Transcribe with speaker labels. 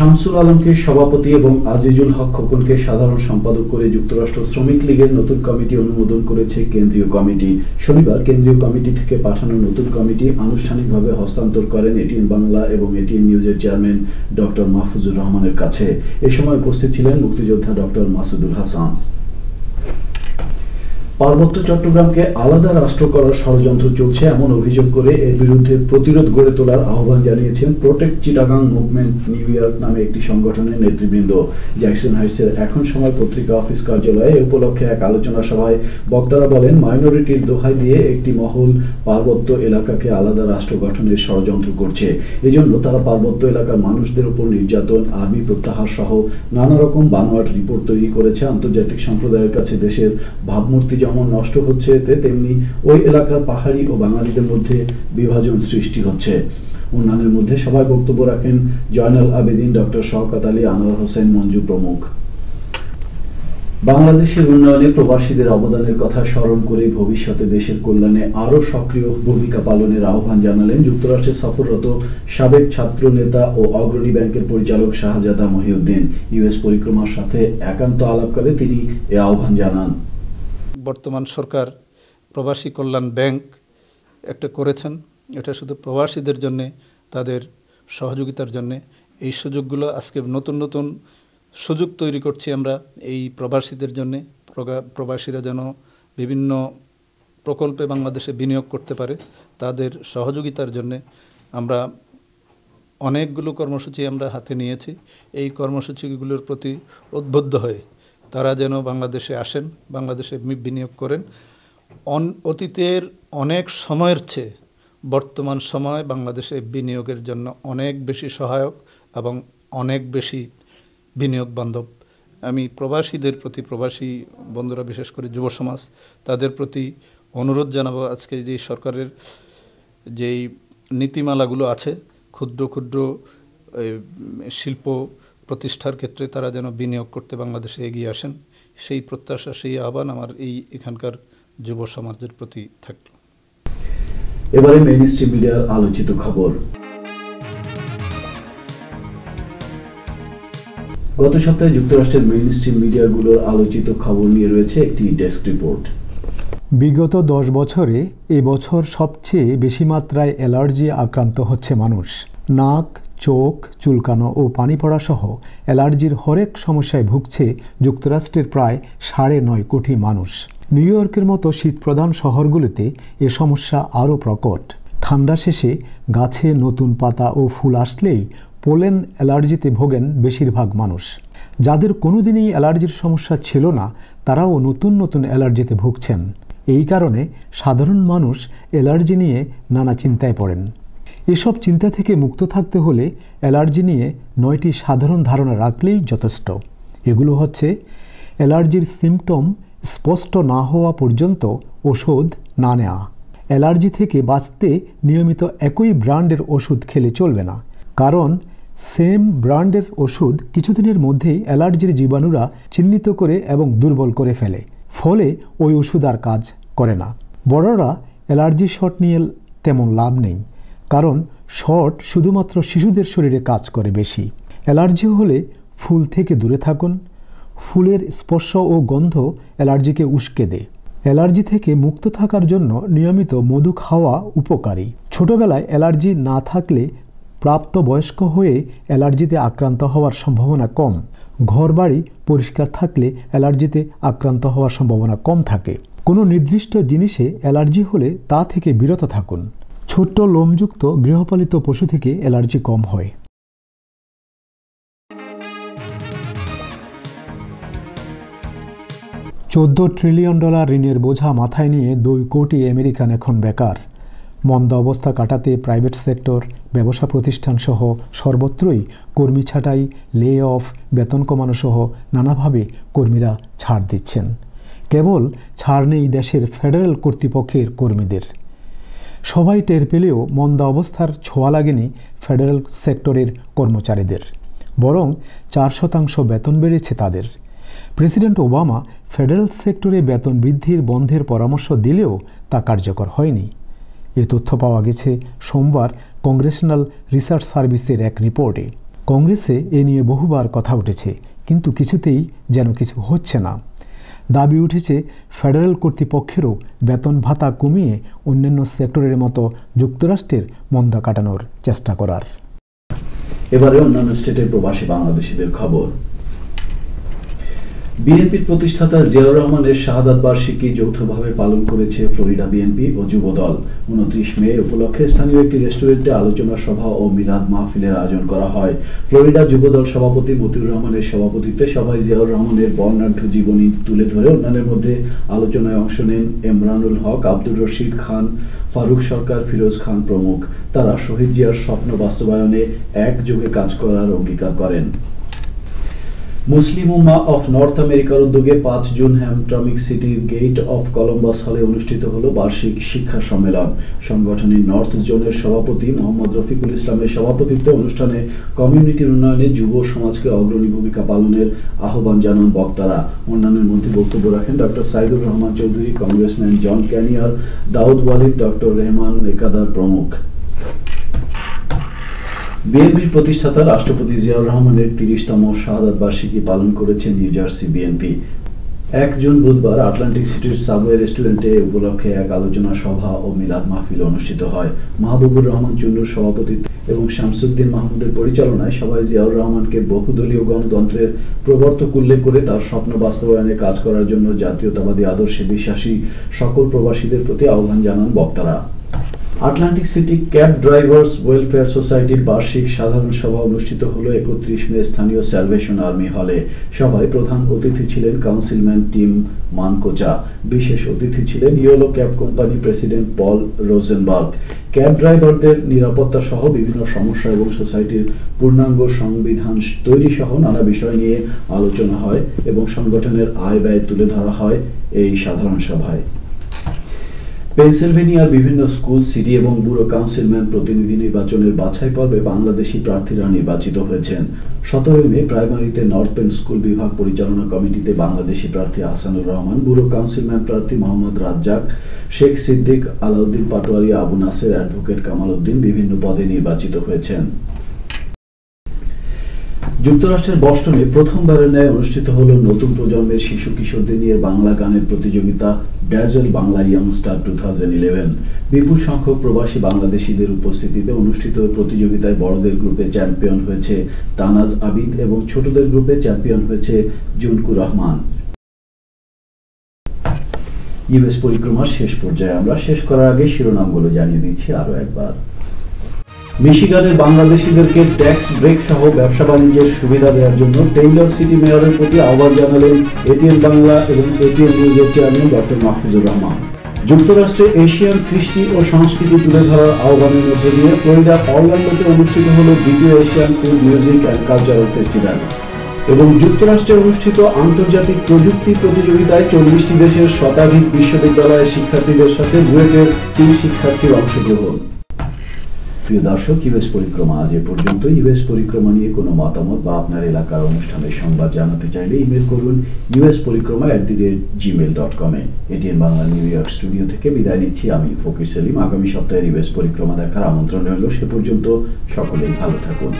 Speaker 1: শামসুল আলমকে সভাপতি এবং আজিজুল হক খোকনকে সাধারণ সম্পাদক করে যুক্তরাষ্ট্র শ্রমিক লীগের নতুন কমিটি অনুমোদন করেছে কেন্দ্রীয় কমিটি। শনিবার কেন্দ্রীয় কমিটি থেকে পাঠানো নতুন কমিটি আনুষ্ঠানিকভাবে হস্তান্তর করেন এটিএন বাংলা এবং এটিএন নিউজের চেয়ারম্যান ডক্টর মাহফুজুর রহমানের কাছে। এ সময় উপস্থিত ছিলেন মুক্তিযোদ্ধা ডক্টর মাসুদুল হাসান। পার্বত্য চট্টগ্রামকে আলাদা রাষ্ট্র করার ষড়যন্ত্র চলছে এমন অভিযোগ করে এর বিরুদ্ধে প্রতিরোধ গড়ে তোলার আহ্বান জানিয়েছেন protect Chittagong movement new York নামে একটি সংগঠনের নেতৃবৃন্দ। জ্যাকসন হাইটসের এখন সময় পত্রিকা অফিস কার্যালয়ে এ উপলক্ষে এক আলোচনা সভায় বক্তারা বলেন, মাইনরিটির দোহাই দিয়ে একটি মহল পার্বত্য এলাকাকে আলাদা রাষ্ট্র গঠনের ষড়যন্ত্র করছে। এজন্য তারা পার্বত্য এলাকার মানুষদের উপর নির্যাতন, আর্মি প্রত্যাহার সহ নানা রকম বানোয়াট রিপোর্ট তৈরি করেছে। আন্তর্জাতিক সম্প্রদায়ের কাছে দেশের ভাবমূর্তি যেমন নষ্ট হচ্ছে, তেমনি ওই এলাকার পাহাড়ি ও বাঙালিদের মধ্যে বিভাজন সৃষ্টি হচ্ছে। অন্যান্যের মধ্যে সভায় বক্তব্য রাখেন জয়নাল আবেদিন, ডক্টর শওকত আলী, আনোয়ার হোসেন মঞ্জু প্রমুখ। বাংলাদেশের উন্নয়নে প্রবাসীদের অবদানের কথা স্মরণ করে ভবিষ্যতে দেশের কল্যাণে আরও সক্রিয় ভূমিকা পালনের আহ্বান জানালেন যুক্তরাষ্ট্রে সফররত সাবেক ছাত্র নেতা ও অগ্রণী ব্যাংকের পরিচালক শাহজাদা মহিউদ্দিন। ইউএস পরিক্রমার সাথে একান্ত আলাপকালে তিনি এ আহ্বান জানান।
Speaker 2: বর্তমান সরকার প্রবাসী কল্যাণ ব্যাংক একটা করেছেন, এটা শুধু প্রবাসীদের জন্যে, তাদের সহযোগিতার জন্যে। এই সুযোগগুলো আজকে নতুন নতুন সুযোগ তৈরি করছি আমরা এই প্রবাসীদের জন্যে। প্রবাসীরা যেন বিভিন্ন প্রকল্পে বাংলাদেশে বিনিয়োগ করতে পারে, তাদের সহযোগিতার জন্যে আমরা অনেকগুলো কর্মসূচি আমরা হাতে নিয়েছি। এই কর্মসূচিগুলোর প্রতি উদ্বুদ্ধ হয়ে তারা যেন বাংলাদেশে আসেন, বাংলাদেশে বিনিয়োগ করেন। অতীতের অনেক সময়ের চেয়ে বর্তমান সময় বাংলাদেশে বিনিয়োগের জন্য অনেক বেশি সহায়ক এবং অনেক বেশি বিনিয়োগ বান্ধব। আমি প্রবাসীদের প্রতি, প্রবাসী বন্ধুরা, বিশেষ করে যুব সমাজ, তাদের প্রতি অনুরোধ জানাবো, আজকে যে সরকারের যেই নীতিমালাগুলো আছে ক্ষুদ্র ক্ষুদ্র শিল্প প্রতিষ্ঠার ক্ষেত্রে তারা যেন বিনিয়োগ করতে বাংলাদেশে এগিয়ে আসেন, সেই প্রত্যাশা, সেই আহ্বান আমার এখানকার যুব সমাজের প্রতি থাকলো।
Speaker 1: এবারে মেইনস্ট্রিম মিডিয়ার আলোচিত খবর। গত সপ্তাহে যুক্তরাষ্ট্রের মেইনস্ট্রিম মিডিয়াগুলোর আলোচিত খবর নিয়ে রয়েছে একটি ডেস্ক রিপোর্ট।
Speaker 3: বিগত 10 বছরে এবছর সবচেয়ে বেশি মাত্রায় অ্যালার্জি আক্রান্ত হচ্ছে মানুষ। নাক, চোখ চুলকানো ও পানি পড়া সহ অ্যালার্জির হরেক সমস্যায় ভুগছে যুক্তরাষ্ট্রের প্রায় 9.5 কোটি মানুষ। নিউ ইয়র্কের মতো শীতপ্রধান শহরগুলিতে এ সমস্যা আরও প্রকট। ঠান্ডা শেষে গাছে নতুন পাতা ও ফুল আসলেই পোলেন অ্যালার্জিতে ভোগেন বেশিরভাগ মানুষ। যাদের কোনোদিনই অ্যালার্জির সমস্যা ছিল না, তারাও নতুন নতুন অ্যালার্জিতে ভুগছেন। এই কারণে সাধারণ মানুষ অ্যালার্জি নিয়ে নানা চিন্তায় পড়েন। এসব চিন্তা থেকে মুক্ত থাকতে হলে অ্যালার্জি নিয়ে 9টি সাধারণ ধারণা রাখলেই যথেষ্ট। এগুলো হচ্ছে: অ্যালার্জির সিমটম স্পষ্ট না হওয়া পর্যন্ত ওষুধ না নেওয়া। অ্যালার্জি থেকে বাঁচতে নিয়মিত একই ব্র্যান্ডের ওষুধ খেলে চলবে না, কারণ সেম ব্র্যান্ডের ওষুধ কিছুদিনের মধ্যেই অ্যালার্জির জীবাণুরা চিহ্নিত করে এবং দুর্বল করে ফেলে, ফলে ওই ওষুধ আর কাজ করে না। বড়রা অ্যালার্জি শট নিয়ে তেমন লাভ নেই, কারণ শট শুধুমাত্র শিশুদের শরীরে কাজ করে বেশি। অ্যালার্জি হলে ফুল থেকে দূরে থাকুন। ফুলের স্পর্শ ও গন্ধ অ্যালার্জিকে উস্কে দেয়। অ্যালার্জি থেকে মুক্ত থাকার জন্য নিয়মিত মধু খাওয়া উপকারী। ছোটবেলায় অ্যালার্জি না থাকলে প্রাপ্তবয়স্ক হয়ে অ্যালার্জিতে আক্রান্ত হওয়ার সম্ভাবনা কম। ঘরবাড়ি পরিষ্কার থাকলে অ্যালার্জিতে আক্রান্ত হওয়ার সম্ভাবনা কম থাকে। কোনো নির্দিষ্ট জিনিসে অ্যালার্জি হলে তা থেকে বিরত থাকুন। ছোট্ট লোমযুক্ত গৃহপালিত পশু থেকে অ্যালার্জি কম হয়। $14 ট্রিলিয়ন ঋণের বোঝা মাথায় নিয়ে 2 কোটি আমেরিকান এখন বেকার। মন্দা অবস্থা কাটাতে প্রাইভেট সেক্টর, ব্যবসা প্রতিষ্ঠান সহ সর্বত্রই কর্মী ছাঁটাই, লে অফ, বেতন কমানো সহ নানাভাবে কর্মীরা ছাড় দিচ্ছেন। কেবল ছাড় নেই দেশের ফেডারেল কর্তৃপক্ষের কর্মীদের। সবাই টের পেলেও মন্দা অবস্থার ছোঁয়া লাগেনি ফেডারেল সেক্টরের কর্মচারীদের, বরং 4% বেতন বেড়েছে তাদের। প্রেসিডেন্ট ওবামা ফেডারেল সেক্টরে বেতন বৃদ্ধির বন্ধের পরামর্শ দিলেও তা কার্যকর হয়নি। এ তথ্য পাওয়া গেছে সোমবার কংগ্রেশনাল রিসার্চ সার্ভিসের এক রিপোর্টে। কংগ্রেসে এ নিয়ে বহুবার কথা উঠেছে, কিন্তু কিছুতেই যেন কিছু হচ্ছে না। দাবি উঠেছে ফেডারেল কর্তৃপক্ষেরও বেতন ভাতা কমিয়ে অন্যান্য সেক্টরের মতো যুক্তরাষ্ট্রের মন্দা কাটানোর চেষ্টা করার।
Speaker 1: এবারে অন্যান্য স্টেটের প্রবাসী বাংলাদেশিদের খবর। বিএনপির প্রতিষ্ঠাতা জিয়াউর রহমানের শাহাদাত বার্ষিকী যৌথভাবে পালন করেছে ফ্লোরিডা বিএনপি ও যুবদল। 29 মে উপলক্ষে স্থানীয় একটি রেস্টুরেন্টে আলোচনা সভা ও মিলাদ মাহফিলের আয়োজন করা হয়। ফ্লোরিডা যুবদল সভাপতি মতিউর রহমানের সভাপতিত্বে সভায় জিয়াউর রহমানের বর্ণাঢ্য জীবনী তুলে ধরে অন্যান্যের মধ্যে আলোচনায় অংশ নেন এমরানুল হক, আব্দুর রশিদ খান, ফারুক সরকার, ফিরোজ খান প্রমুখ। তারা শহীদ জিয়ার স্বপ্ন বাস্তবায়নে একযোগে কাজ করার অঙ্গীকার করেন। মুসলিম উম্মাহ অফ নর্থ আমেরিকার উদ্যোগে 5 জুন হ্যামট্রমিক সিটির গেট অফ কলম্বাস হলে অনুষ্ঠিত হল বার্ষিক শিক্ষা সম্মেলন। সংগঠনের নর্থ জোনের সভাপতি মোহাম্মদ রফিকুল ইসলামের সভাপতিত্বে অনুষ্ঠানে কমিউনিটির উন্নয়নে যুব সমাজকে অগ্রণী ভূমিকা পালনের আহ্বান জানান বক্তারা। অন্যান্যের মধ্যে বক্তব্য রাখেন ডক্টর সাইদুর রহমান চৌধুরী, কংগ্রেসম্যান জন ক্যানিয়ার, দাউদ ওয়ালিদ, ডক্টর রেহমান একাদার প্রমুখ। বিএনপির প্রতিষ্ঠাতা রাষ্ট্রপতি জিয়াউর রহমানের 30তম শাহাদাত বার্ষিকী পালন করেছে নিউ জার্সি বিএনপি। 1 জুন বুধবার আটলান্টিক সিটির সাবওয়ে রেস্টুরেন্টে উপলক্ষে এক আলোচনা সভা ও মিলাদ মাহফিল অনুষ্ঠিত হয়। মাহবুবুর রহমান চুন্নুর সভাপতিত্বে এবং শামসুদ্দিন মাহমুদের পরিচালনায় সভায় জিয়াউর রহমানকে বহুদলীয় গণতন্ত্রের প্রবর্তক উল্লেখ করে তার স্বপ্ন বাস্তবায়নে কাজ করার জন্য জাতীয়তাবাদী আদর্শে বিশ্বাসী সকল প্রবাসীদের প্রতি আহ্বান জানান বক্তারা। Atlantic City cab drivers welfare সোসাইটির বার্ষিক সাধারণ সভা অনুষ্ঠিত হল 31 মে স্থানীয় স্যালভেশন আর্মি হলে। সভায় প্রধান অতিথি ছিলেন কাউন্সিলম্যান টিম মানকোচা। বিশেষ অতিথি ছিলেন ইয়েলো ক্যাব কোম্পানি প্রেসিডেন্ট পল রোজেনবার্গ। ক্যাব ড্রাইভারদের নিরাপত্তা সহ বিভিন্ন সমস্যা এবং সোসাইটির পূর্ণাঙ্গ সংবিধান তৈরি সহ নানা বিষয় নিয়ে আলোচনা হয় এবং সংগঠনের আয় ব্যয় তুলে ধরা হয় এই সাধারণ সভায়। পেনসিলভেনিয়ার বিভিন্ন স্কুল, সিটি এবং ব্যুরো কাউন্সিলম্যান প্রতিনিধি নির্বাচনের বাছাই পর্বে বাংলাদেশি প্রার্থীরা নির্বাচিত হয়েছেন। 17 মে প্রাইমারিতে নর্থ পেন স্কুল বিভাগ পরিচালনা কমিটিতে বাংলাদেশি প্রার্থী আহসানুর রহমান, ব্যুরো কাউন্সিলম্যান প্রার্থী মোহাম্মদ রাজ্জাক, শেখ সিদ্দিক, আলাউদ্দিন পাটোয়ারি, আবু নাসের, অ্যাডভোকেট কামাল উদ্দিন বিভিন্ন পদে নির্বাচিত হয়েছেন। যুক্তরাষ্ট্রের বস্টনে প্রথমবারের ন্যায় অনুষ্ঠিত হল নতুন প্রজন্মের শিশু কিশোরদের নিয়ে বাংলা গানের প্রতিযোগিতা ড্যাজেল বাংলা ইয়ংস্টার 2011। বিপুল সংখ্যক প্রবাসী বাংলাদেশিদের উপস্থিতিতে অনুষ্ঠিত প্রতিযোগিতায় বড়দের গ্রুপে চ্যাম্পিয়ন হয়েছে তানাজ আবিদ এবং ছোটদের গ্রুপে চ্যাম্পিয়ন হয়েছে জুনকু রহমান। ইউএস পরিক্রমার শেষ পর্যায়ে আমরা শেষ করার আগে শিরোনামগুলো জানিয়ে দিচ্ছি আরো একবার। মিশিগানের বাংলাদেশিদেরকে ট্যাক্স ব্রেক সহ ব্যবসা বাণিজ্যের সুবিধা দেওয়ার জন্য টেইলর সিটি মেয়রের প্রতি আহ্বান জানালেন এটিএন বাংলা এবং এটিএন নিউজের চেয়ারম্যান ডক্টর মাহফুজুর রহমান। যুক্তরাষ্ট্রে এশিয়ান কৃষ্টি ও সংস্কৃতি তুলে ধরার আহ্বানের মধ্যে দিয়ে ফ্লোরিডার অরল্যান্ডোতে অনুষ্ঠিত হল দ্বিতীয় Asian food music and cultural festival. এবং যুক্তরাষ্ট্রে অনুষ্ঠিত আন্তর্জাতিক প্রযুক্তি প্রতিযোগিতায় 40টি দেশের শতাধিক বিশ্ববিদ্যালয়ের শিক্ষার্থীদের সাথে বুয়েটের 3 শিক্ষার্থীর অংশগ্রহণ। প্রিয় দর্শক, ইউএস পরিক্রমা আজ এ পর্যন্ত। ইউএস পরিক্রমা নিয়ে কোনো মতামত বা আপনার এলাকার অনুষ্ঠানের সংবাদ জানাতে চাইলে ইমেল করুন usporikroma@gmail.com এ। ATN Bangla New York studio থেকে বিদায় নিচ্ছি আমি ফকির সেলিম। আগামী সপ্তাহে ইউএস পরিক্রমা দেখার আমন্ত্রণ রইল। সে পর্যন্ত সকলেই ভালো থাকুন।